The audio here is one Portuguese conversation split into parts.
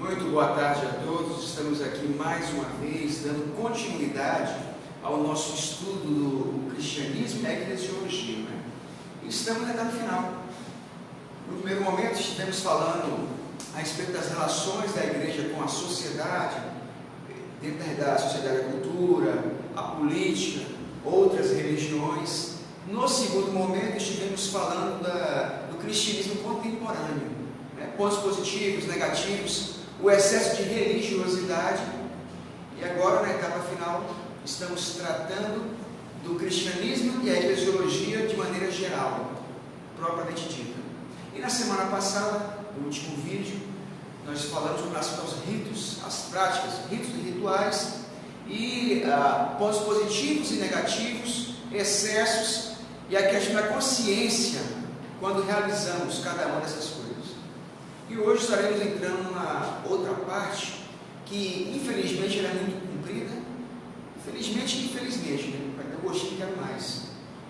Muito boa tarde a todos. Estamos aqui mais uma vez dando continuidade ao nosso estudo do cristianismo e a eclesiologia, né? E estamos na etapa final. No primeiro momento estivemos falando a respeito das relações da igreja com a sociedade, dentro da sociedade, a cultura, a política, outras religiões. No segundo momento estivemos falando do cristianismo contemporâneo, né? Pontos positivos, negativos, o excesso de religiosidade. E agora, na etapa final, estamos tratando do cristianismo e a eclesiologia de maneira geral, propriamente dita. E na semana passada, no último vídeo, nós falamos com relação aos ritos, as práticas, ritos e rituais, e pontos positivos e negativos, excessos, e a questão da consciência quando realizamos cada uma dessas coisas. E hoje estaremos entrando numa outra parte que, infelizmente, ela é muito comprida. Infelizmente e infelizmente, né? Vai ter o gostinho de quero mais.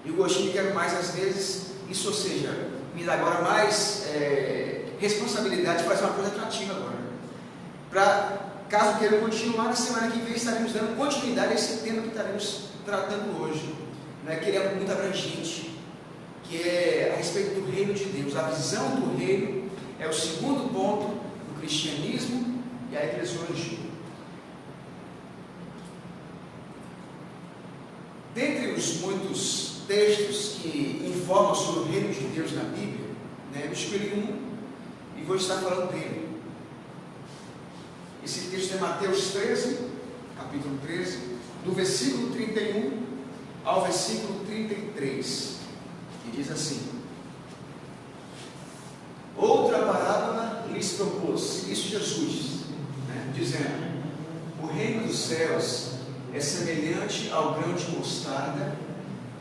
E o gostinho de quero mais, às vezes, isso, ou seja, me dá agora mais responsabilidade de fazer uma coisa atrativa agora. Para, caso queiram continuar, na semana que vem estaremos dando continuidade a esse tema que estaremos tratando hoje, né? Que ele é muito abrangente, que é a respeito do reino de Deus. A visão do reino é o segundo ponto do cristianismo e a eclesiologia. Dentre os muitos textos que informam sobre o reino de Deus na Bíblia, né, eu escolhi um e vou estar falando dele. Esse texto é Mateus 13, capítulo 13, do versículo 31 ao versículo 33, que diz assim: outra parábola lhes propôs, isso Jesus, né, dizendo: o reino dos céus é semelhante ao grão de mostarda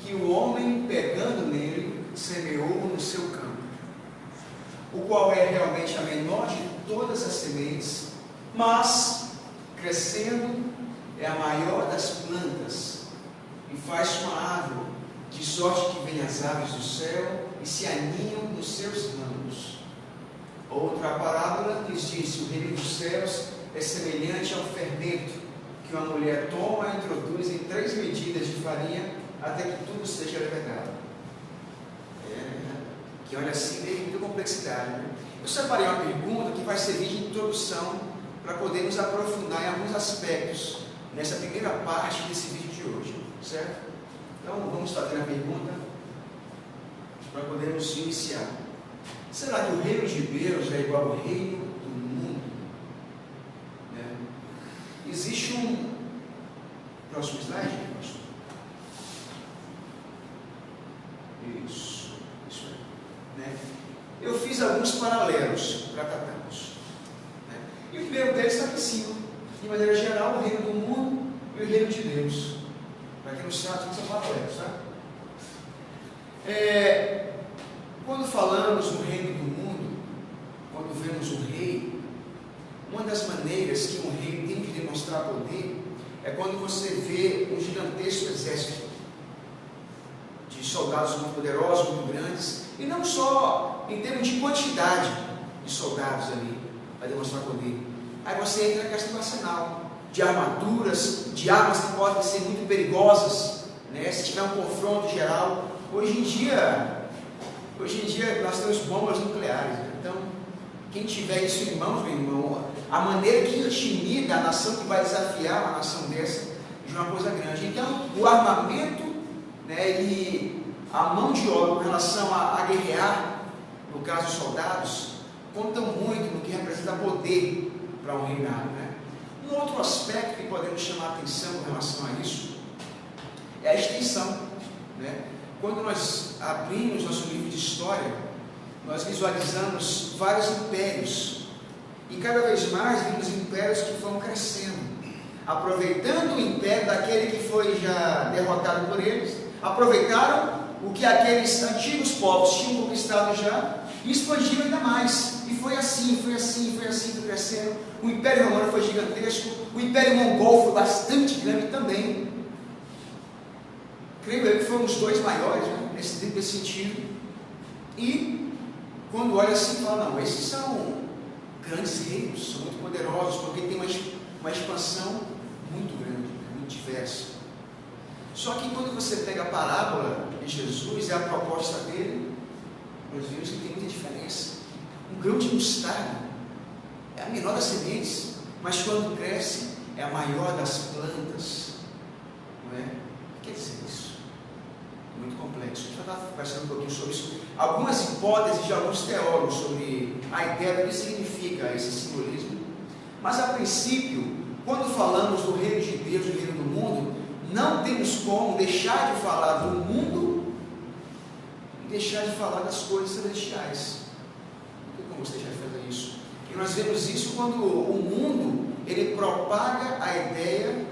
que o homem, pegando nele, semeou no seu campo, o qual é realmente a menor de todas as sementes, mas, crescendo, é a maior das plantas, e faz uma árvore, de sorte que vêm as aves do céu e se aninham nos seus ramos. Outra parábola lhes disse: o reino dos céus é semelhante ao fermento que uma mulher toma e introduz em 3 medidas de farinha até que tudo seja levedado. Que olha assim, tem muita complexidade, né? Eu separei uma pergunta que vai servir de introdução para podermos aprofundar em alguns aspectos nessa primeira parte desse vídeo de hoje, certo? Então vamos fazer a pergunta para podermos iniciar. Será que o reino de Deus é igual ao reino do mundo? Né? Existe um... Próximo slide, pastor. Isso aí. Né? Eu fiz alguns paralelos para tratarmos. Né? E o primeiro deles está aqui em cima. De maneira geral, o reino do mundo e o reino de Deus. Para quem não sabe, são paralelos, tá? Quando falamos no reino do mundo, quando vemos o rei, uma das maneiras que um rei tem de demonstrar poder é quando você vê um gigantesco exército de soldados muito poderosos, muito grandes, e não só em termos de quantidade de soldados ali, para demonstrar poder. Aí você entra na questão do arsenal, de armaduras, de armas que podem ser muito perigosas, né? Se tiver um confronto geral. Hoje em dia nós temos bombas nucleares, né? Então, quem tiver isso em mãos, meu irmão, a maneira que intimida a nação que vai desafiar uma nação dessa de uma coisa grande. Então, o armamento, né, e a mão de obra com relação a guerrear, no caso os soldados, contam muito no que representa poder para um reinado, né? Um outro aspecto que podemos chamar a atenção com relação a isso é a extensão, né? Quando nós abrimos nosso livro de história, nós visualizamos vários impérios, e cada vez mais vimos impérios que foram crescendo, aproveitando o império daquele que foi já derrotado por eles, aproveitaram o que aqueles antigos povos tinham conquistado já e expandiram ainda mais. E foi assim, foi crescendo. O Império Romano foi gigantesco, o Império Mongol foi bastante grande também. Creio eu que foram os dois maiores, né, nesse sentido. E quando olha assim, fala: não, esses são grandes reinos, são muito poderosos, porque tem uma expansão muito grande, muito diversa. Só que quando você pega a parábola de Jesus e a proposta dele, nós vemos que tem muita diferença. Um grão de mostarda é a menor das sementes, mas quando cresce é a maior das plantas. Não é? O que quer dizer isso? Muito complexo. A gente vai estar conversando um pouquinho sobre isso. Algumas hipóteses de alguns teólogos sobre a ideia do que significa esse simbolismo. Mas a princípio, quando falamos do reino de Deus e do reino do mundo, não temos como deixar de falar do mundo e deixar de falar das coisas celestiais. Não tem como você deixar de fazer isso. E nós vemos isso quando o mundo, ele propaga a ideia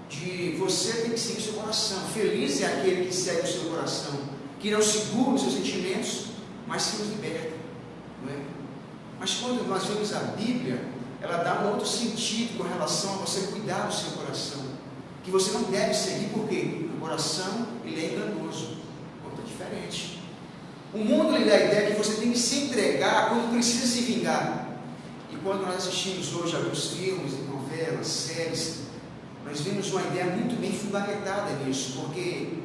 de você tem que seguir o seu coração. Feliz é aquele que segue o seu coração, que não segura os seus sentimentos, mas que os liberta. Não é? Mas quando nós vemos a Bíblia, ela dá um outro sentido com relação a você cuidar do seu coração, que você não deve seguir, porque o coração ele é enganoso, é diferente. O mundo lhe dá a ideia que você tem que se entregar quando precisa se vingar. E quando nós assistimos hoje alguns filmes, novelas, séries, nós vemos uma ideia muito bem fundamentada nisso, porque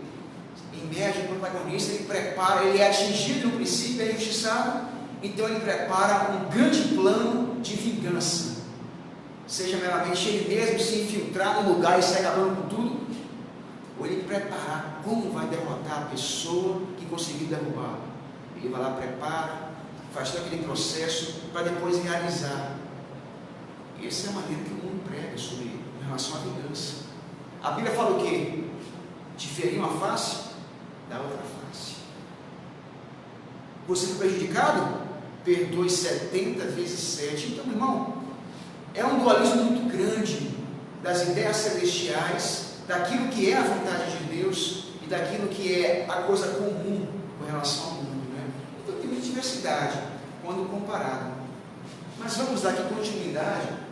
em média o protagonista ele é atingido no princípio, é injustiçado, então ele prepara um grande plano de vingança, seja meramente ele mesmo se infiltrar no lugar e sair acabando com tudo, ou ele preparar como vai derrotar a pessoa que conseguiu derrubá-lo. Ele vai lá, prepara, faz todo aquele processo para depois realizar. E essa é a maneira que o mundo prega sobre em relação à vingança. A Bíblia fala o quê? De ferir uma face, da outra face. Você foi prejudicado? Perdoe 70 vezes 7. Então, irmão, é um dualismo muito grande das ideias celestiais, daquilo que é a vontade de Deus e daquilo que é a coisa comum com relação ao mundo, né? Então tem muita diversidade quando comparado. Mas vamos dar aqui continuidade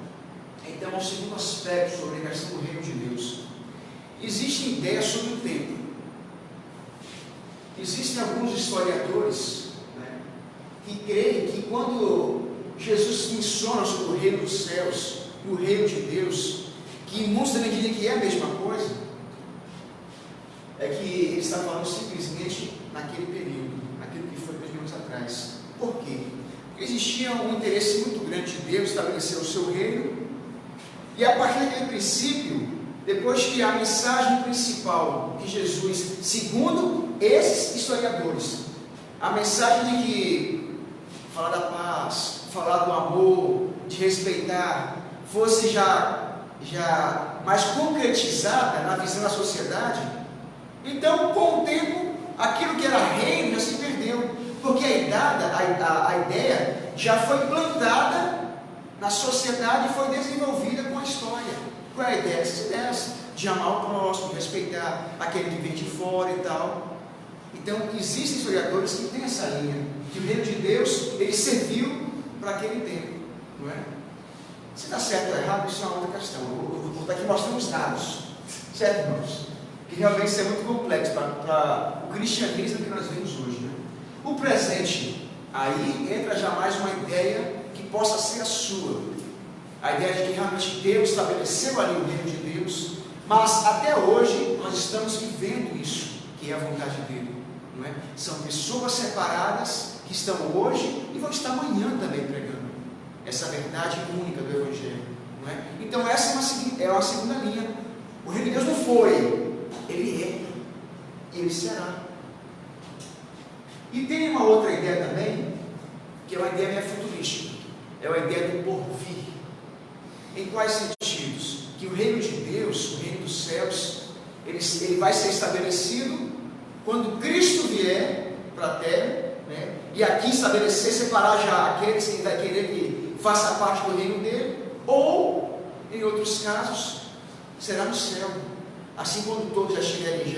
então ao segundo aspecto sobre a questão do reino de Deus. Existem ideias sobre o tempo. Existem alguns historiadores, né, que creem que quando Jesus menciona sobre o reino dos céus e o reino de Deus, que muitos também dizem que é a mesma coisa, é que ele está falando simplesmente naquele período, naquilo que foi 2000 anos atrás. Por quê? Porque existia um interesse muito grande de Deus estabelecer o seu reino, e a partir daquele princípio, depois que a mensagem principal de Jesus, segundo esses historiadores, a mensagem de que falar da paz, falar do amor, de respeitar, fosse já mais concretizada na visão da sociedade, então com o tempo aquilo que era reino já se perdeu, porque a ideia já foi plantada na sociedade e foi desenvolvida com a história. Qual é a ideia? Essas ideias de amar o próximo, de respeitar aquele que vem de fora e tal. Então existem historiadores que têm essa linha, que o reino de Deus ele serviu para aquele tempo, não é? Se está certo ou errado, isso é uma outra questão. Eu vou estar aqui mostrando os dados, certo, irmãos? Que realmente isso é muito complexo para o cristianismo que nós vemos hoje, né? O presente, aí entra jamais uma ideia que possa ser a sua, a ideia de que realmente Deus estabeleceu ali o reino de Deus, mas até hoje nós estamos vivendo isso, que é a vontade dele, não é? São pessoas separadas que estão hoje e vão estar amanhã também pregando essa verdade única do Evangelho, não é? Então essa é uma segunda linha. O reino de Deus não foi, ele é, ele será. E tem uma outra ideia também, que é uma ideia meio futurística, é uma ideia do porvir. Em quais sentidos? Que o reino de Deus, o reino dos céus, ele vai ser estabelecido quando Cristo vier para a terra, né? E aqui estabelecer, separar já aqueles que vai querer que faça parte do reino dele, ou, em outros casos, será no céu. Assim, quando todos já estiverem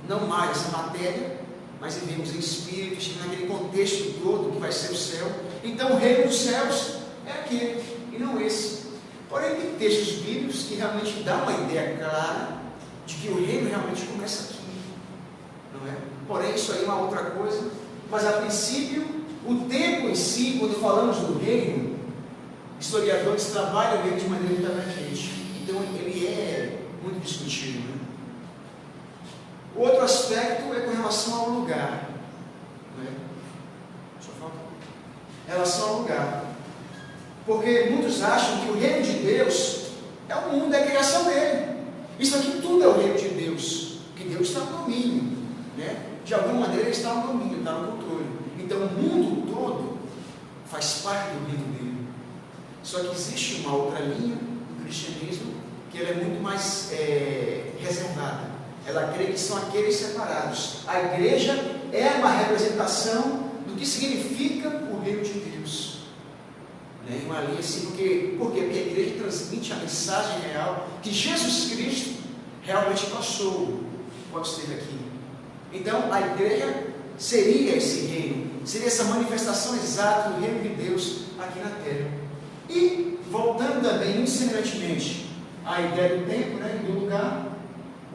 não mais essa matéria, mas vivemos em espírito, estivemos naquele contexto todo que vai ser o céu. Então o reino dos céus é aquele, e não esse. Porém, tem textos bíblicos que realmente dão uma ideia clara de que o reino realmente começa aqui, não é? Porém, isso aí é uma outra coisa. Mas a princípio, o tempo em si, quando falamos do reino, historiadores trabalham ele de maneira muito abrangente. Então ele é muito discutido. Né? Outro aspecto é com relação ao lugar. Né? Só falta. Relação ao lugar. Porque muitos acham que o reino de Deus é o mundo, é a criação dele. Isso aqui tudo é o reino de Deus. Que Deus está no domínio. Né? De alguma maneira ele está no domínio, está no controle. Então o mundo todo faz parte do reino dele. Só que existe uma outra linha do cristianismo que ela é muito mais reservada. Ela crê que são aqueles separados. A igreja é uma representação do que significa o reino de Deus. Né? Uma linha assim, por quê? Porque a igreja transmite a mensagem real que Jesus Cristo realmente passou quando esteve aqui. Então a igreja seria esse reino, seria essa manifestação exata do reino de Deus aqui na terra. E voltando também semelhantemente à ideia do tempo, né, do lugar,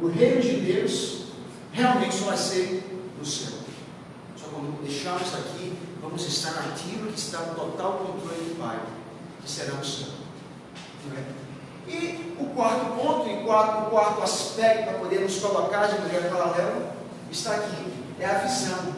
o reino de Deus realmente só vai ser no céu. Só quando deixarmos aqui, vamos estar naquilo que está no total controle do Pai, que será no céu. E o quarto ponto, e o quarto aspecto para podermos colocar de maneira paralela, está aqui, é a visão.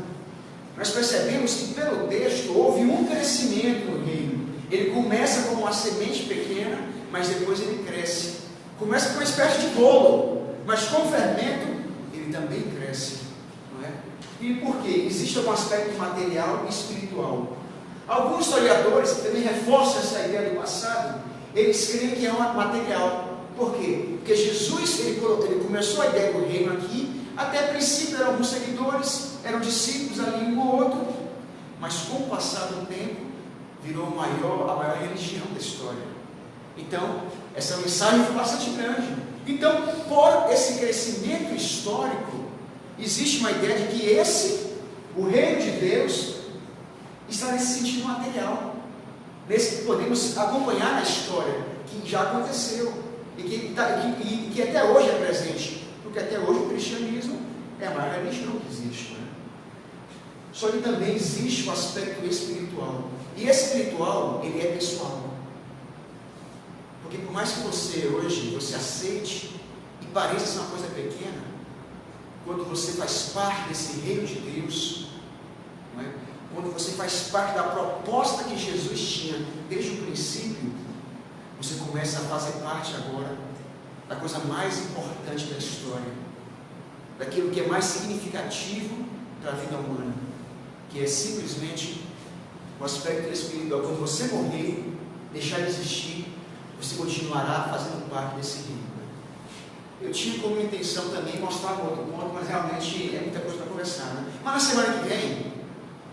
Nós percebemos que pelo texto houve um crescimento no reino. Ele começa como uma semente pequena, mas depois ele cresce. Começa com uma espécie de bolo, mas com fermento ele também cresce. Não é? E por quê? Existe algum aspecto material e espiritual. Alguns historiadores que também reforçam essa ideia do passado, eles creem que é um material. Por quê? Porque Jesus ele começou a ideia do reino aqui. Até a princípio eram alguns seguidores, eram discípulos ali um ou outro, mas com o passar do tempo virou a maior religião da história. Então, essa mensagem foi bastante grande. Então, por esse crescimento histórico, existe uma ideia de que o reino de Deus, está nesse sentido material, nesse que podemos acompanhar na história, que já aconteceu, e que até hoje é presente. Porque até hoje o cristianismo é a maior religião que existe. Né? Só que também existe o aspecto espiritual. E esse espiritual, ele é pessoal. Porque por mais que você hoje, aceite e pareça ser uma coisa pequena, quando você faz parte desse reino de Deus, não é? Quando você faz parte da proposta que Jesus tinha desde o princípio, você começa a fazer parte agora da coisa mais importante da história, daquilo que é mais significativo para a vida humana, que é simplesmente o aspecto espiritual. Quando você morrer, deixar de existir, você continuará fazendo parte desse reino. Eu tinha como intenção também mostrar um outro ponto, mas realmente é muita coisa para conversar. Né? Mas na semana que vem,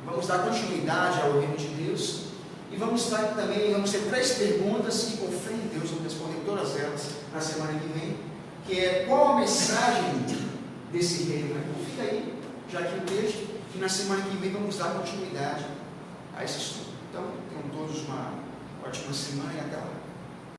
vamos dar continuidade ao reino de Deus, e vamos ter 3 perguntas que, com fé em Deus, vamos responder todas elas na semana que vem, que é: qual a mensagem desse reino? Então fica aí, já aqui o texto, e na semana que vem vamos dar continuidade a esse estudo. Então, tenham todos uma ótima semana e até lá.